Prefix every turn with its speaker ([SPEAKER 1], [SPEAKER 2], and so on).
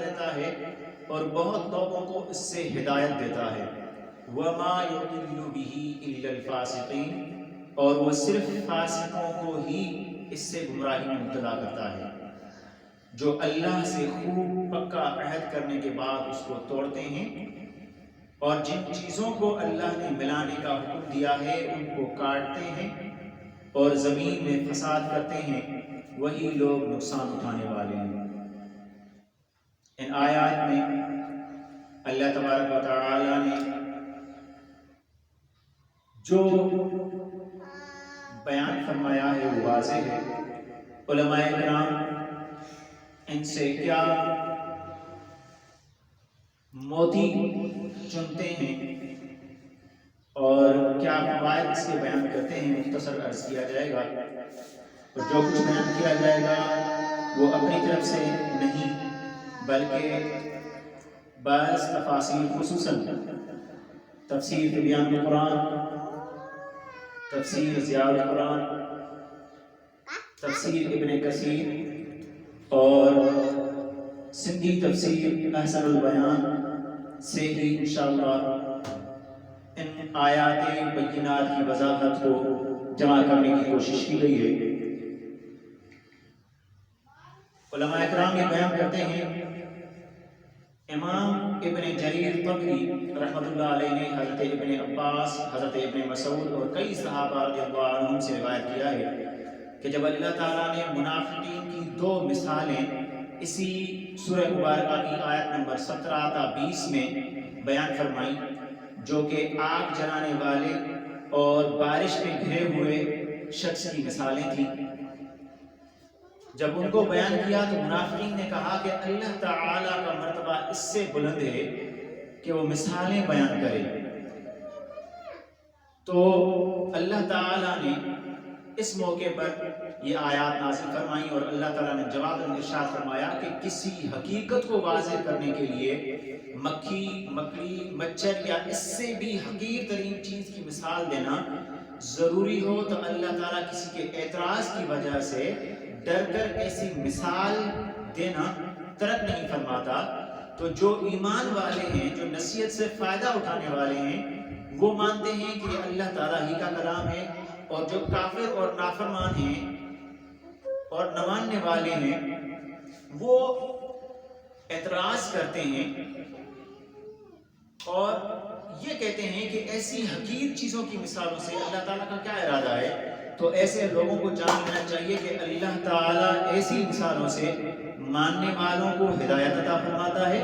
[SPEAKER 1] دیتا ہے اور بہت لوگوں کو اس سے ہدایت دیتا ہے۔ وَمَا يُضِلُّ بِهِ إِلَّا الْفَاسِقِينَ، اور وہ صرف فاسقوں کو ہی اس سے گمراہی میں مبتلا کرتا ہے، جو اللہ سے خوب پکا عہد کرنے کے بعد اس کو توڑتے ہیں اور جن چیزوں کو اللہ نے ملانے کا حکم دیا ہے ان کو کاٹتے ہیں اور زمین میں فساد کرتے ہیں، وہی لوگ نقصان اٹھانے والے ہیں۔ ان آیات میں اللہ تبارک و تعالی نے جو بیان فرمایا ہے وہ واضح ہے۔ علماء کرام ان سے کیا موتی چنتے ہیں اور کیا فوائد اس کے بیان کرتے ہیں، مختصر عرض کیا جائے گا، اور جو کچھ بیان کیا جائے گا وہ اپنی طرف سے نہیں بلکہ بعض تفاصیل، خصوصاً تفسیر تبیان القرآن، تفسیر ضیاء القرآن، تفسیر ابن کثیر اور سندھی تفسیر احسن البیان سے ہی انشاءاللہ ان آیات بینات کی وضاحت کو جمع کرنے کی کوشش کی گئی ہے۔ علماء اکرام یہ بیان کرتے ہیں، امام ابن جریر طبری رحمۃ اللہ علیہ نے حضرت ابن عباس، حضرت ابن مسعود اور کئی صحابہ رضی اللہ عنہم سے روایت کیا ہے کہ جب اللہ تعالیٰ نے منافقین کی دو مثالیں اسی سورہ مبارکہ کی آیت نمبر 17 تا 20 میں بیان فرمائی، جو کہ آگ جلانے والے اور بارش میں گھرے ہوئے شخص کی مثالیں تھیں، جب ان کو بیان کیا تو منافقین نے کہا کہ اللہ تعالیٰ کا مرتبہ اس سے بلند ہے کہ وہ مثالیں بیان کرے، تو اللہ تعالیٰ نے اس موقع پر یہ آیات نازل فرمائیں اور اللہ تعالیٰ نے جواب ارشاد فرمایا کہ کسی حقیقت کو واضح کرنے کے لیے مکھی، مکڑی، مچھر یا اس سے بھی حقیر ترین چیز کی مثال دینا ضروری ہو تو اللہ تعالیٰ کسی کے اعتراض کی وجہ سے ڈر کر ایسی مثال دینا ترک نہیں فرماتا۔ تو جو ایمان والے ہیں، جو نصیحت سے فائدہ اٹھانے والے ہیں، وہ مانتے ہیں کہ اللہ تعالیٰ ہی کا کلام ہے، اور جو کافر اور نافرمان ہیں اور نہ ماننے والے ہیں وہ اعتراض کرتے ہیں اور یہ کہتے ہیں کہ ایسی حقیر چیزوں کی مثالوں سے اللہ تعالیٰ کا کیا ارادہ ہے۔ تو ایسے لوگوں کو جان لینا چاہیے کہ اللہ تعالیٰ ایسی مثالوں سے ماننے والوں کو ہدایت عطا فرماتا ہے